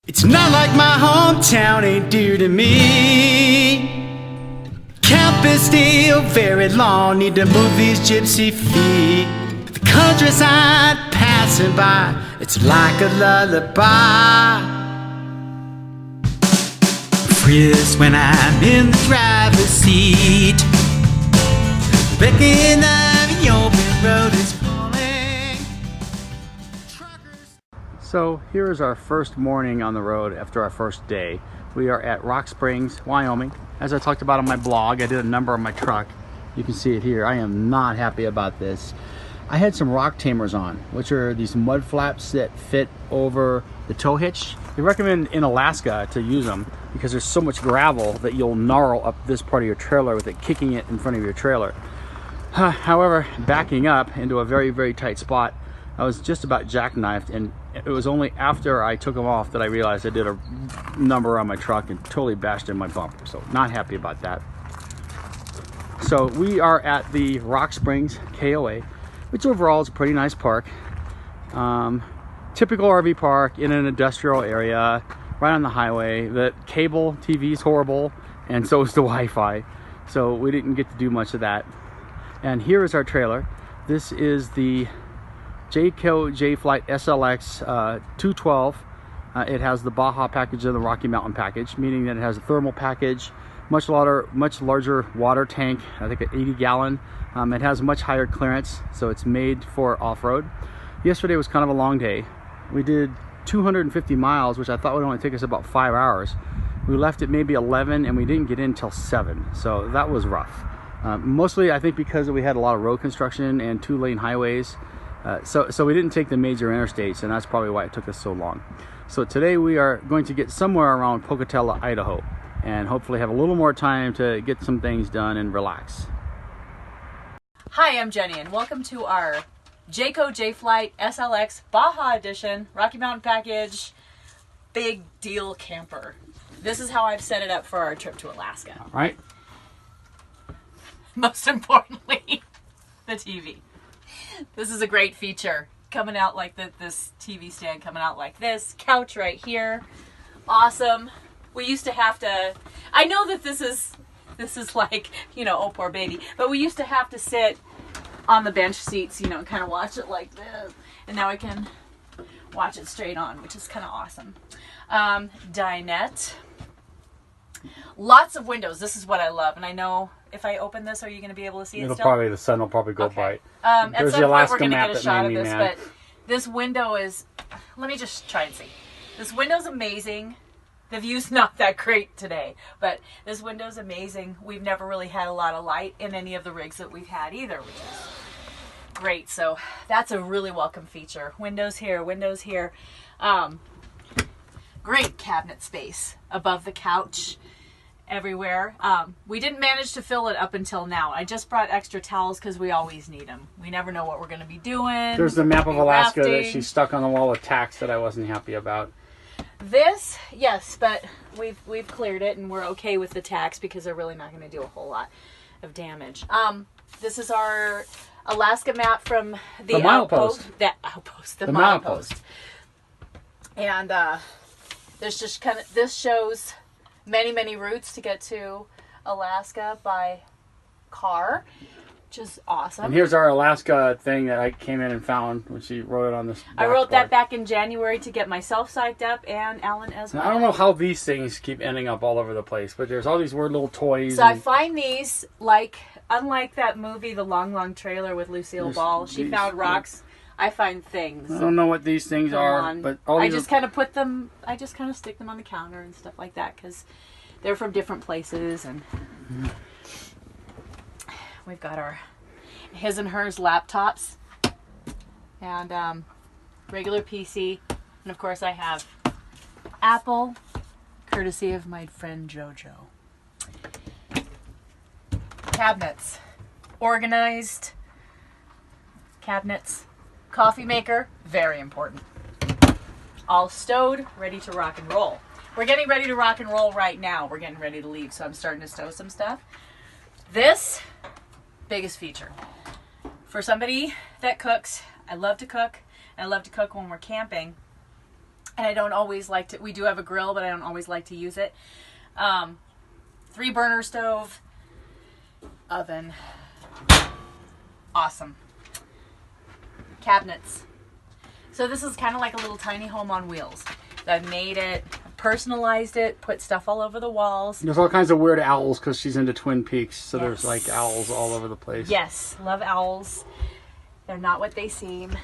It's not like my hometown ain't dear to me. Camp is still very long, need to move these gypsy feet. The countryside passing by, it's like a lullaby. Freest when I'm in the driver's seat. Becking of the open road is calling. So here is our first morning on the road after our first day. We are at Rock Springs, Wyoming. As I talked about on my blog, I did a number on my truck. You can see it here. I am not happy about this. I had some rock tamers on, which are these mud flaps that fit over the tow hitch. They recommend in Alaska to use them because there's so much gravel that you'll gnarl up this part of your trailer with it kicking it in front of your trailer. However, backing up into a very, very tight spot, I was just about jackknifed, and it was only after I took them off that I realized I did a number on my truck and totally bashed in my bumper. So not happy about that. So we are at the Rock Springs KOA, which overall is a pretty nice park. Typical RV park in an industrial area, right on the highway. The cable TV is horrible, and so is the Wi-Fi. So we didn't get to do much of that. And here is our trailer. This is the Jayco J-Flight SLX 212. It has the Baja package and the Rocky Mountain package, meaning that it has a thermal package, much larger water tank, I think an 80-gallon. It has much higher clearance, so it's made for off-road. Yesterday was kind of a long day. We did 250 miles, which I thought would only take us about 5 hours. We left at maybe 11 and we didn't get in till 7, so that was rough. Mostly I think because we had a lot of road construction and 2-lane highways. So we didn't take the major interstates, and that's probably why it took us so long. So today we are going to get somewhere around Pocatello, Idaho, and hopefully have a little more time to get some things done and relax. Hi, I'm Jenny, and welcome to our Jayco J-Flight SLX Baja Edition Rocky Mountain Package Big Deal Camper. This is how I've set it up for our trip to Alaska. All right. Most importantly, the TV. This is a great feature. Coming out like this TV stand coming out like this. Couch right here. Awesome. We used to have to, I know that this is like, you know, oh poor baby, but we used to have to sit on the bench seats, you know, and kind of watch it like this. And now I can watch it straight on, which is kind of awesome. Dinette. Lots of windows. This is what I love. And I know if I open this, are you going to be able to see it still? The sun will probably go bright. At There's some the point Alaskan we're going to map get a that shot made of me this, mad. but this window is, let me just try and see. This window's amazing. The view's not that great today, but this window's amazing. We've never really had a lot of light in any of the rigs that we've had either, which is great. So that's a really welcome feature. Windows here, windows here. Great cabinet space above the couch. Everywhere. We didn't manage to fill it up until now. I just brought extra towels because we always need them. We never know what we're going to be doing. There's the map of Alaska rafting. that she stuck on the wall with tacks that I wasn't happy about. This, yes, but we've cleared it and we're okay with the tacks because they're really not going to do a whole lot of damage. This is our Alaska map from the milepost. The milepost. And there's just kind of, this shows many routes to get to Alaska by car, which is awesome. And here's our Alaska thing that I came in and found when she wrote it on this. I wrote that back in January to get myself psyched up and Alan as well. Now, I don't know how these things keep ending up all over the place, but there's all these weird little toys. So I find these, unlike that movie, The Long Trailer with Lucille Ball, she found rocks. I find things. I don't know what these things are, but all these I just kind of put them, I just kind of stick them on the counter and stuff like that because they're from different places. And we've got our his and hers laptops and regular PC. And of course I have Apple, courtesy of my friend Jojo. Cabinets. Organized cabinets. Coffee maker, very important. All stowed, ready to rock and roll. We're getting ready to rock and roll right now. We're getting ready to leave, so I'm starting to stow some stuff. This, biggest feature. For somebody that cooks, I love to cook, and I love to cook when we're camping. And I don't always like to, we do have a grill, but I don't always like to use it. 3-burner stove, oven, awesome. Cabinets. So this is kind of like a little tiny home on wheels. I made it, personalized it, put stuff all over the walls. There's all kinds of weird owls because she's into Twin Peaks, so there's like owls all over the place. Yes, love owls. They're not what they seem.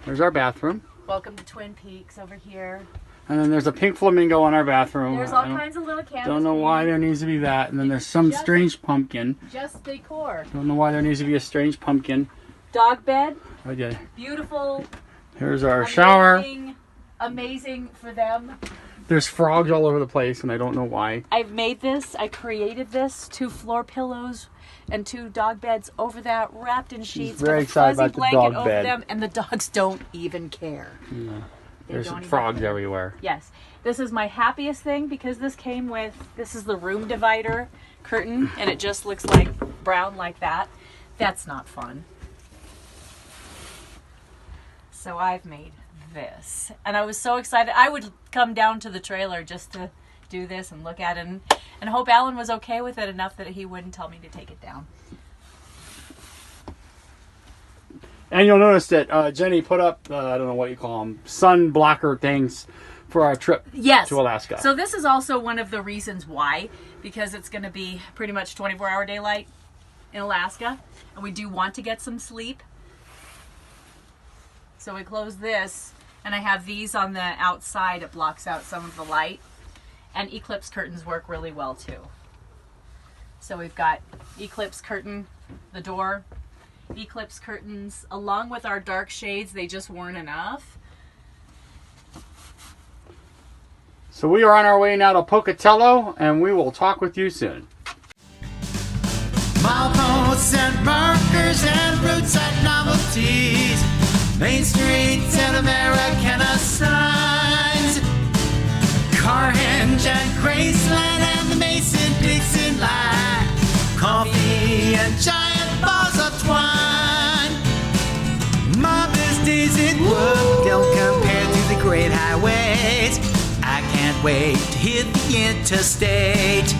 There's our bathroom. Welcome to Twin Peaks over here. And then there's a pink flamingo in our bathroom. There's all kinds of little candles. Don't know why there needs to be that. And then there's some strange pumpkin. Just decor. Don't know why there needs to be a strange pumpkin. Dog bed. Oh, yeah. Beautiful. Here's our shower. Amazing for them. There's frogs all over the place, and I don't know why. I've made this. I created this. 2 floor pillows and 2 dog beds over that, wrapped in sheets. Very with a excited fuzzy about the blanket dog over bed. them, and the dogs don't even care. Yeah. They There's don't even frogs care. everywhere. Yes. This is my happiest thing because this came with, this is the room divider curtain, and it just looks like brown like that. That's not fun. So I've made this, and I was so excited. I would come down to the trailer just to do this and look at it, and hope Alan was okay with it enough that he wouldn't tell me to take it down. And you'll notice that Jenny put up, I don't know what you call them, sun blocker things for our trip to Alaska. So this is also one of the reasons why, because it's going to be pretty much 24-hour daylight in Alaska, and we do want to get some sleep. So we close this, and I have these on the outside. It blocks out some of the light, and eclipse curtains work really well too. So we've got eclipse curtain, the door, eclipse curtains, along with our dark shades. They just weren't enough. So we are on our way now to Pocatello, and we will talk with you soon. Mileposts and markers and roadside novelties, Main streets and Americana signs, Carhenge and Graceland and the Mason-Dixon line, coffee and giant balls of twine. My best days at work don't compare to the great highways. I can't wait to hit the interstate.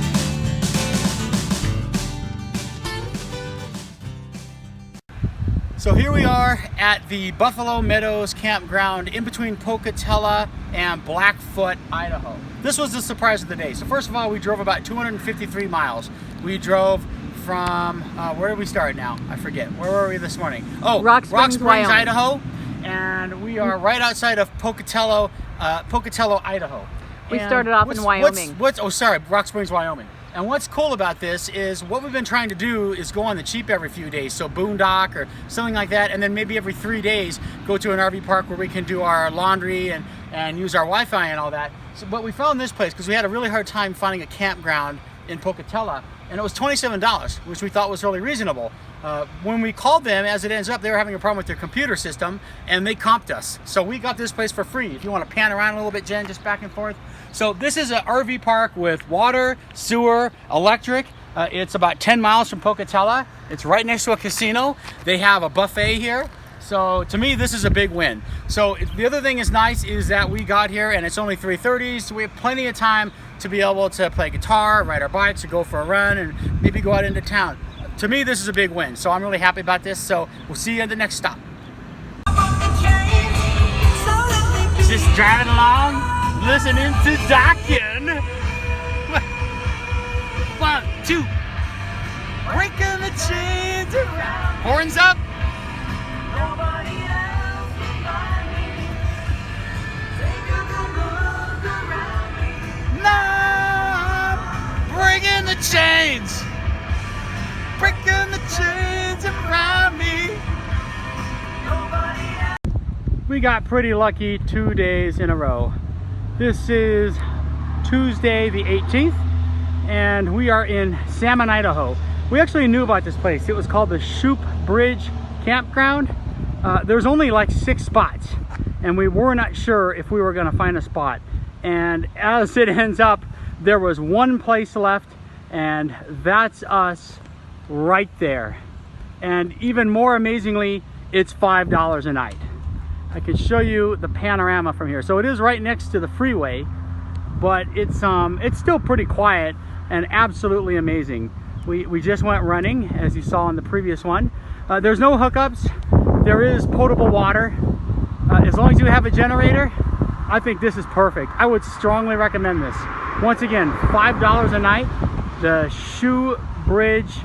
So here we are at the Buffalo Meadows campground in between Pocatello and Blackfoot, Idaho. This was the surprise of the day. So first of all, we drove about 253 miles. We drove from, where did we start now? I forget. Where were we this morning? Oh, Rock Springs, Wyoming. Idaho. And we are right outside of Pocatello, Idaho. We And started off in Wyoming. Rock Springs, Wyoming. And what's cool about this is what we've been trying to do is go on the cheap every few days, so boondock or something like that, and then maybe every 3 days go to an RV park where we can do our laundry and use our Wi-Fi and all that. So, but we found this place because we had a really hard time finding a campground in Pocatello, and it was $27, which we thought was really reasonable. When we called them, as it ends up, they were having a problem with their computer system, and they comped us. So we got this place for free. If you want to pan around a little bit, Jen, just back and forth. So this is an RV park with water, sewer, electric. It's about 10 miles from Pocatello. It's right next to a casino. They have a buffet here. So to me, this is a big win. So the other thing is nice is that we got here and it's only 3:30, so we have plenty of time to be able to play guitar, ride our bikes, or go for a run, and maybe go out into town. To me, this is a big win. So I'm really happy about this. So we'll see you at the next stop. Just driving along, listening to Dokken. 1, 2. Breaking the chains around. Horns up. Nobody else can find me. Take a good look around me. No, breaking the chains. Breaking the chains around me. Nobody else. We got pretty lucky 2 days in a row. This is Tuesday the 18th, and we are in Salmon, Idaho. We actually knew about this place. It was called the Shoup Bridge Campground. There's only like 6 spots, and we were not sure if we were going to find a spot. And as it ends up, there was one place left, and that's us right there. And even more amazingly, it's $5 a night. I can show you the panorama from here. So it is right next to the freeway, but it's still pretty quiet and absolutely amazing. We just went running, as you saw in the previous one. There's no hookups. There is potable water. As long as you have a generator, I think this is perfect. I would strongly recommend this. Once again, $5 a night. The Shoe Bridge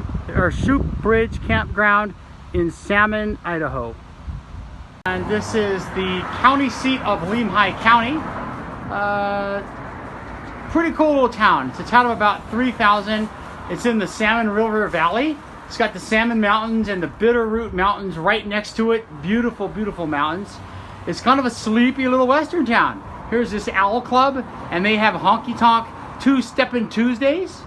Campground in Salmon, Idaho. And this is the county seat of Lemhi County. Pretty cool little town. It's a town of about 3,000. It's in the Salmon River Valley. It's got the Salmon Mountains and the Bitterroot Mountains right next to it. Beautiful, beautiful mountains. It's kind of a sleepy little western town. Here's this Owl Club, and they have honky tonk two-steppin' Tuesdays.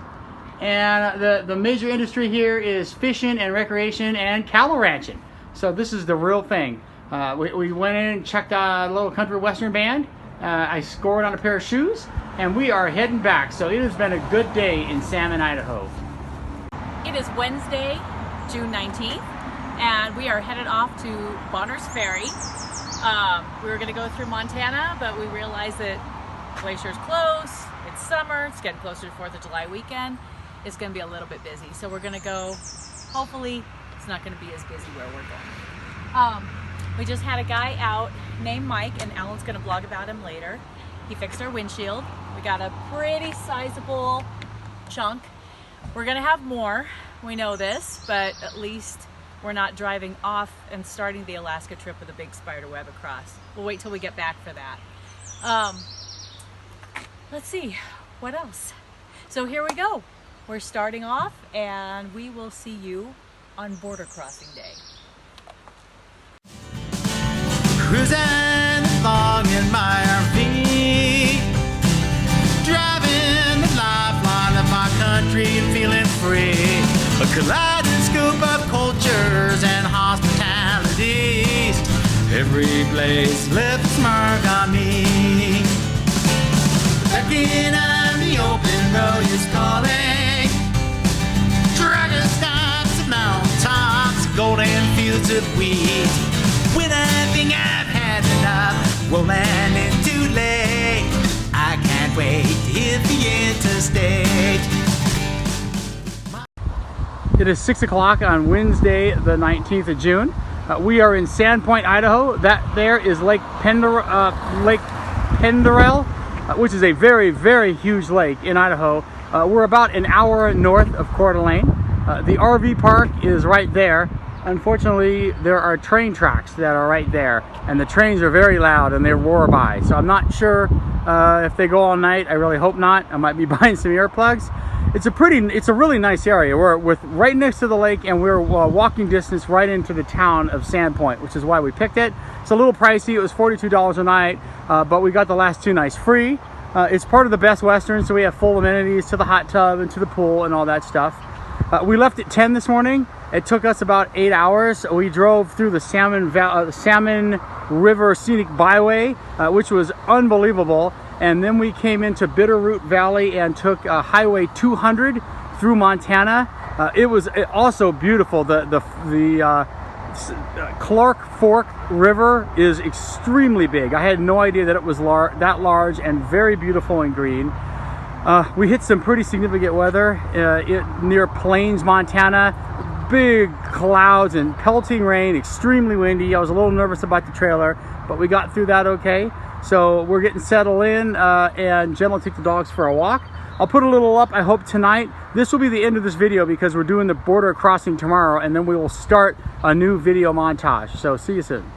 And the major industry here is fishing and recreation and cattle ranching. So this is the real thing. We went in and checked out a little country western band. I scored on a pair of shoes, and we are heading back. So it has been a good day in Salmon, Idaho. It is Wednesday, June 19th, and we are headed off to Bonners Ferry. We were going to go through Montana, but we realized that Glacier's close. It's summer. It's getting closer to 4th of July weekend. It's going to be a little bit busy. So we're going to go, hopefully it's not going to be as busy where we're going. We just had a guy out named Mike, and Alan's going to blog about him later. He fixed our windshield. We got a pretty sizable chunk. We're going to have more. We know this, but at least we're not driving off and starting the Alaska trip with a big spider web across. We'll wait till we get back for that. Let's see, what else? So here we go. We're starting off, and we will see you on border crossing day. Cruising along in my RV, driving the lifeline of my country and feeling free. A kaleidoscope of cultures and hospitalities. Every place left its mark on me. Becking on the open road is calling. Dragon stops of mountaintops, golden fields of wheat. When I think I've had enough, we'll land in too late. I can't wait to hit the interstate. It is 6 o'clock on Wednesday, the 19th of June. We are in Sandpoint, Idaho. That there is Lake Penderel, which is a very, very huge lake in Idaho. We're about an hour north of Coeur d'Alene. The RV park is right there. Unfortunately, there are train tracks that are right there, and the trains are very loud and they roar by. So I'm not sure if they go all night. I really hope not. I might be buying some earplugs. It's a really nice area. We're right next to the lake, and we're walking distance right into the town of Sandpoint, which is why we picked it. It's a little pricey. It was $42 a night, but we got the last 2 nights free. It's part of the Best Western, so we have full amenities to the hot tub and to the pool and all that stuff. We left at 10 this morning. It took us about 8 hours. We drove through the Salmon River Scenic Byway, which was unbelievable. And then we came into Bitterroot Valley and took Highway 200 through Montana. It was also beautiful. The Clark Fork River is extremely big. I had no idea that it was that large and very beautiful and green. We hit some pretty significant weather near Plains, Montana. Big clouds and pelting rain, extremely windy. I was a little nervous about the trailer, but we got through that okay. So we're getting settled in, and Jen will take the dogs for a walk. I'll put a little up, I hope, tonight. This will be the end of this video because we're doing the border crossing tomorrow, and then we will start a new video montage. So see you soon.